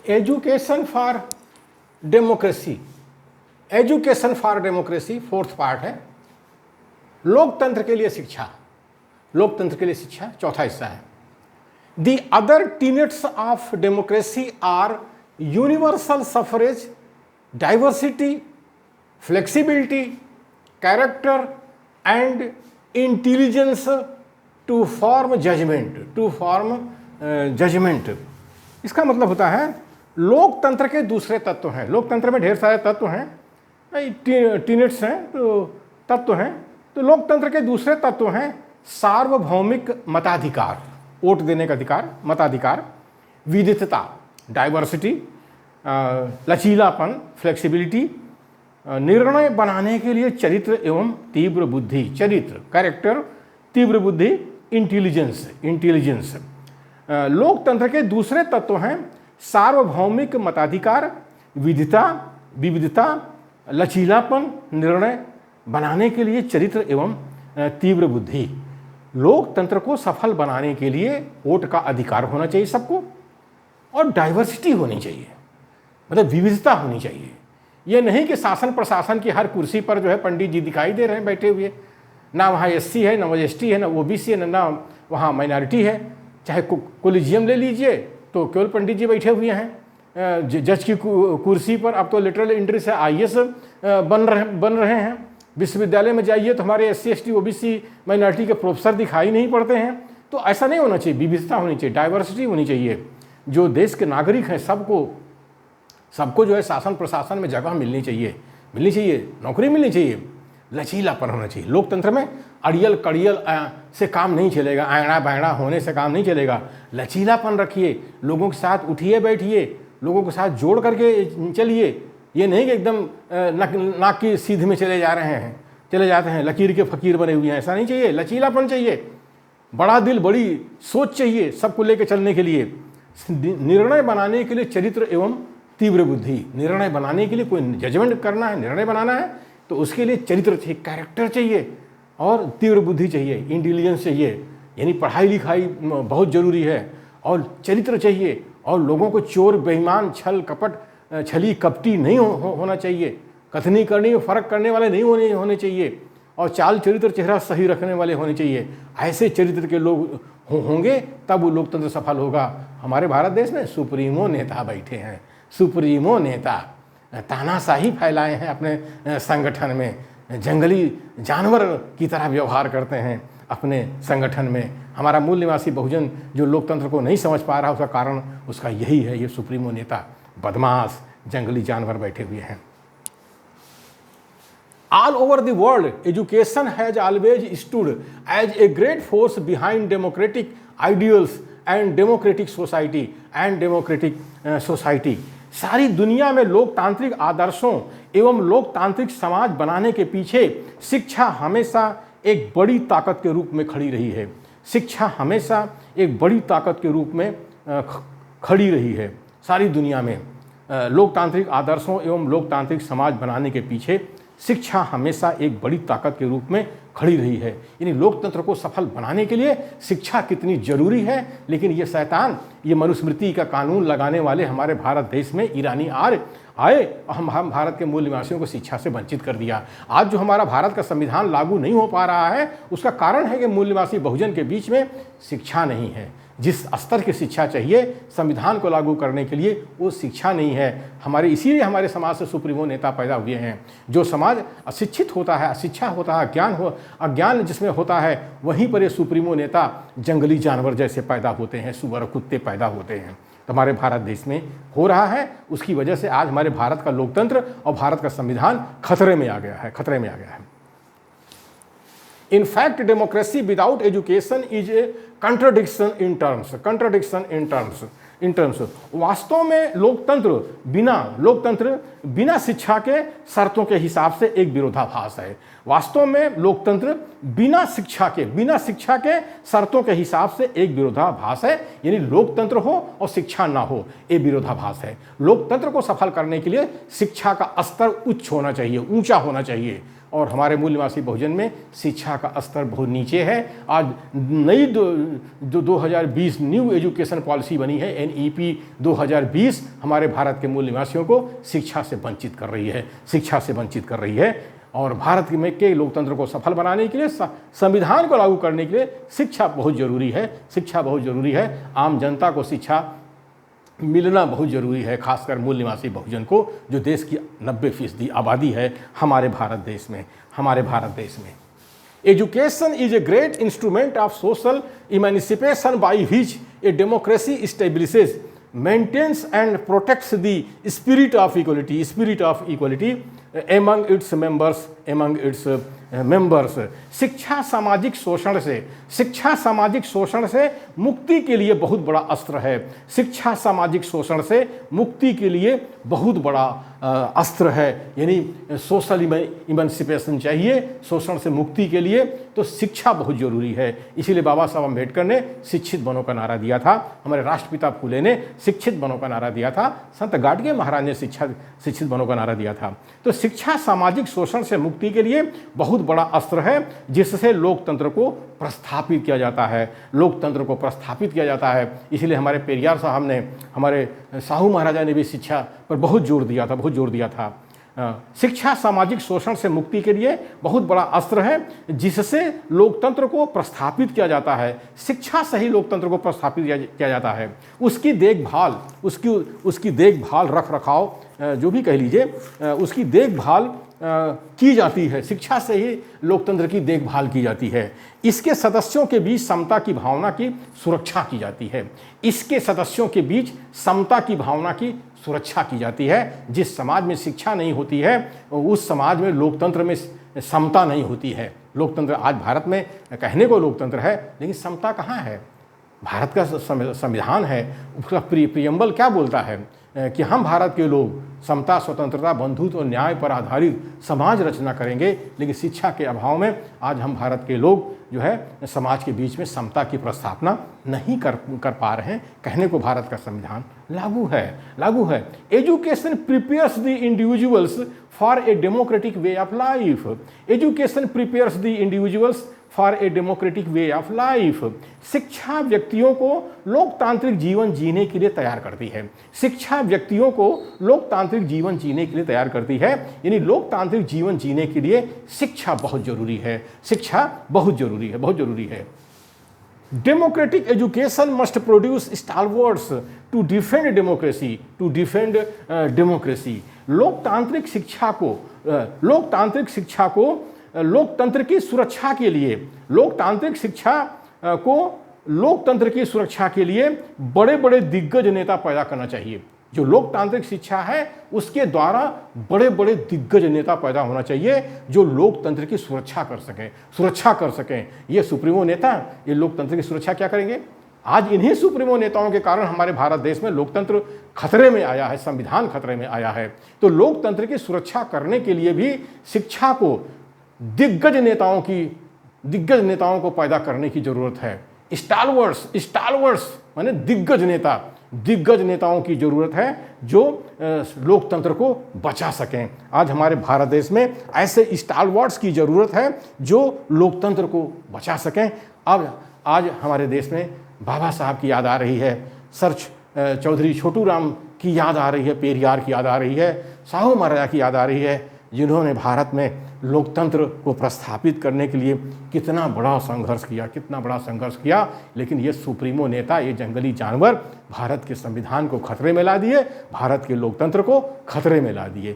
Education for democracy, education for democracy fourth part है। लोकतंत्र के लिए शिक्षा, लोकतंत्र के लिए शिक्षा चौथा हिस्सा है। The other tenets of democracy are universal suffrage, diversity, flexibility, character and intelligence to form judgement, to form judgement. इसका मतलब होता है लोकतंत्र के दूसरे तत्व हैं। लोकतंत्र में ढेर सारे तत्व हैं, टीनेट्स हैं, तो तत्व हैं। तो लोकतंत्र के दूसरे तत्व हैं सार्वभौमिक मताधिकार, वोट देने का अधिकार, मताधिकार, विविधता, डाइवर्सिटी, लचीलापन, फ्लेक्सिबिलिटी, निर्णय बनाने के लिए चरित्र एवं तीव्र बुद्धि, चरित्र, कैरेक्टर, तीव्र बुद्धि, इंटेलिजेंस, इंटेलिजेंस। लोकतंत्र के दूसरे तत्व हैं सार्वभौमिक मताधिकार, विविधता, लचीलापन, निर्णय बनाने के लिए चरित्र एवं तीव्र बुद्धि। लोकतंत्र को सफल बनाने के लिए वोट का अधिकार होना चाहिए सबको, और डाइवर्सिटी होनी चाहिए, मतलब विविधता होनी चाहिए। ये नहीं कि शासन प्रशासन की हर कुर्सी पर जो है पंडित जी दिखाई दे रहे हैं बैठे हुए, ना वहाँ एससी है, ना एसटी है, ना ओबीसी है, ना वहाँ माइनॉरिटी है। चाहे कोलिजियम ले लीजिए तो केवल पंडित जी बैठे हुए हैं जज की कुर्सी पर। अब तो लिटरल एंट्री से आईएएस बन रहे हैं। विश्वविद्यालय में जाइए तो हमारे एससी एसटी ओबीसी माइनॉरिटी के प्रोफेसर दिखाई नहीं पड़ते हैं। तो ऐसा नहीं होना चाहिए, विविधता होनी चाहिए, डाइवर्सिटी होनी चाहिए। जो देश के नागरिक हैं सबको जो है शासन प्रशासन में जगह मिलनी चाहिए, नौकरी मिलनी चाहिए, लचीलापन होना चाहिए। लोकतंत्र में अड़ियल कड़ियल से काम नहीं चलेगा, आयड़ा बैड़ा होने से काम नहीं चलेगा। लचीलापन रखिए, लोगों के साथ उठिए बैठिए, लोगों के साथ जोड़ करके चलिए। ये नहीं कि एकदम नाक की सीध में चले जाते हैं, लकीर के फकीर बने हुए हैं, ऐसा नहीं चाहिए। लचीलापन चाहिए, बड़ा दिल, बड़ी सोच चाहिए सबको लेकर चलने के लिए। निर्णय बनाने के लिए चरित्र एवं तीव्र बुद्धि, निर्णय बनाने के लिए कोई जजमेंट करना है, निर्णय बनाना है तो उसके लिए चरित्र चाहिए, कैरेक्टर चाहिए और तीव्र बुद्धि चाहिए, इंटेलिजेंस चाहिए। यानी पढ़ाई लिखाई बहुत ज़रूरी है और चरित्र चाहिए। और लोगों को चोर, बेईमान, छल कपट, छली कपटी नहीं होना चाहिए। कथनी करनी में फ़र्क करने वाले नहीं होने चाहिए। और चाल चरित्र, चेहरा सही रखने वाले होने चाहिए। ऐसे चरित्र के लोग होंगे तब वो लोकतंत्र सफल होगा। हमारे भारत देश में सुप्रीमो नेता बैठे हैं, सुप्रीमो नेता तानाशाही फैलाए हैं अपने संगठन में, जंगली जानवर की तरह व्यवहार करते हैं अपने संगठन में। हमारा मूल निवासी बहुजन जो लोकतंत्र को नहीं समझ पा रहा, उसका कारण उसका यही है, ये सुप्रीमो नेता बदमाश जंगली जानवर बैठे हुए हैं। All over the world, education has always stood as a great force behind democratic ideals and democratic society. सारी दुनिया में लोकतांत्रिक आदर्शों एवं लोकतांत्रिक समाज बनाने के पीछे शिक्षा हमेशा एक बड़ी ताकत के रूप में खड़ी रही है। शिक्षा हमेशा एक बड़ी ताकत के रूप में खड़ी रही है। सारी दुनिया में लोकतांत्रिक आदर्शों एवं लोकतांत्रिक समाज बनाने के पीछे शिक्षा हमेशा एक बड़ी ताकत के रूप में खड़ी रही है। यानी लोकतंत्र को सफल बनाने के लिए शिक्षा कितनी जरूरी है। लेकिन ये शैतान, ये मनुस्मृति का कानून लगाने वाले हमारे भारत देश में ईरानी आए और हम भारत के मूल निवासियों को शिक्षा से वंचित कर दिया। आज जो हमारा भारत का संविधान लागू नहीं हो पा रहा है, उसका कारण है कि मूल निवासी बहुजन के बीच में शिक्षा नहीं है। जिस स्तर की शिक्षा चाहिए संविधान को लागू करने के लिए, वो शिक्षा नहीं है। इसीलिए हमारे समाज से सुप्रीमो नेता पैदा हुए हैं। जो समाज अशिक्षित होता है, अशिक्षा होता है, अज्ञान जिसमें होता है, वहीं पर ये सुप्रीमो नेता जंगली जानवर जैसे पैदा होते हैं, सुअर कुत्ते पैदा होते हैं। तो हमारे भारत देश में हो रहा है, उसकी वजह से आज हमारे भारत का लोकतंत्र और भारत का संविधान खतरे में आ गया है। In fact, democracy without education is a contradiction in terms. वास्तव में लोकतंत्र बिना शिक्षा के शर्तों के हिसाब से एक विरोधाभास है। वास्तव में लोकतंत्र बिना शिक्षा के शर्तों के हिसाब से एक विरोधाभास है। यानी लोकतंत्र हो और शिक्षा ना हो, ये विरोधाभास है। लोकतंत्र को सफल करने के लिए शिक्षा का स्तर उच्च होना चाहिए, ऊंचा होना चाहिए। और हमारे मूल निवासी बहुजन में शिक्षा का स्तर बहुत नीचे है। आज नई 2020 न्यू एजुकेशन पॉलिसी बनी है, NEP 2020, हमारे भारत के मूल निवासियों को शिक्षा से वंचित कर रही है, शिक्षा से वंचित कर रही है। और भारत में के लोकतंत्र को सफल बनाने के लिए, संविधान को लागू करने के लिए शिक्षा बहुत ज़रूरी है, शिक्षा बहुत ज़रूरी है। आम जनता को शिक्षा मिलना बहुत ज़रूरी है, खासकर मूल निवासी बहुजन को, जो देश की 90% आबादी है हमारे भारत देश में, हमारे भारत देश में। Education is a great instrument of social emancipation by which a democracy establishes, maintains and protects the spirit of equality among its members। शिक्षा सामाजिक शोषण से मुक्ति के लिए बहुत बड़ा अस्त्र है। शिक्षा सामाजिक शोषण से मुक्ति के लिए बहुत बड़ा अस्त्र है। यानी सोशल इमेंसिपेशन चाहिए शोषण से मुक्ति के लिए, तो शिक्षा बहुत ज़रूरी है। इसीलिए बाबा साहब अम्बेडकर ने शिक्षित बनो का नारा दिया था, हमारे राष्ट्रपिता फूले ने शिक्षित बनो का नारा दिया था, संत गाडगे महाराज ने शिक्षित बनो का नारा दिया था। तो शिक्षा सामाजिक शोषण से मुक्ति के लिए बहुत बड़ा अस्त्र है, जिससे लोकतंत्र को प्रस्थापित किया जाता है, लोकतंत्र को प्रस्थापित किया जाता है। इसलिए हमारे पेरियार साहब ने, हमारे साहू महाराजा ने भी शिक्षा पर बहुत जोर दिया था। शिक्षा सामाजिक शोषण से मुक्ति के लिए बहुत बड़ा अस्त्र है, जिससे लोकतंत्र को प्रस्थापित किया जाता है। शिक्षा से ही लोकतंत्र को प्रस्थापित किया जाता है। उसकी देखभाल रख रखाव जो भी कह लीजिए, उसकी देखभाल की जाती है। शिक्षा से ही लोकतंत्र की देखभाल की जाती है। इसके सदस्यों के बीच समता की भावना की सुरक्षा की जाती है। इसके सदस्यों के बीच समता की भावना की सुरक्षा की जाती है। जिस समाज में शिक्षा नहीं होती है, उस समाज में लोकतंत्र में समता नहीं होती है। लोकतंत्र, आज भारत में कहने को लोकतंत्र है, लेकिन समता कहाँ है? भारत का संविधान है, उसका प्रियम्बल क्या बोलता है कि हम भारत के लोग समता, स्वतंत्रता, बंधुत्व और न्याय पर आधारित समाज रचना करेंगे। लेकिन शिक्षा के अभाव में आज हम भारत के लोग जो है समाज के बीच में समता की प्रस्थापना नहीं कर पा रहे हैं। कहने को भारत का संविधान लागू है। Education prepares the individuals for a democratic way of life. Education prepares the individuals for a democratic way of life. शिक्षा व्यक्तियों को लोकतांत्रिक जीवन जीने के लिए तैयार करती है। शिक्षा व्यक्तियों को लोकतांत्रिक जीवन जीने के लिए तैयार करती है। यानी लोकतांत्रिक जीवन जीने के लिए शिक्षा बहुत जरूरी है। शिक्षा बहुत जरूरी है। Democratic education must produce stalwarts to defend democracy. लोकतांत्रिक शिक्षा को लोकतंत्र की सुरक्षा के लिए बड़े बड़े दिग्गज नेता पैदा करना चाहिए। जो लोकतांत्रिक शिक्षा है उसके द्वारा बड़े बड़े दिग्गज नेता पैदा होना चाहिए, जो लोकतंत्र की सुरक्षा कर सकें। ये सुप्रीमो नेता ये लोकतंत्र की सुरक्षा क्या करेंगे? आज इन्हीं सुप्रीमो नेताओं के कारण हमारे भारत देश में लोकतंत्र खतरे में आया है, संविधान खतरे में आया है। तो लोकतंत्र की सुरक्षा करने के लिए भी शिक्षा को दिग्गज नेताओं को पैदा करने की जरूरत है। स्टालवर्ड्स माने दिग्गज नेताओं की जरूरत है, जो लोकतंत्र को बचा सकें। आज हमारे भारत देश में ऐसे स्टालवर्ड्स की जरूरत है जो लोकतंत्र को बचा सकें। अब आज हमारे देश में बाबा साहब की याद आ रही है, सर चौधरी छोटू राम की याद आ रही है, पेरियार की याद आ रही है, साहू महाराजा की याद आ रही है, जिन्होंने भारत में लोकतंत्र को प्रस्थापित करने के लिए कितना बड़ा संघर्ष किया। लेकिन ये सुप्रीमो नेता, ये जंगली जानवर भारत के संविधान को खतरे में ला दिए, भारत के लोकतंत्र को खतरे में ला दिए।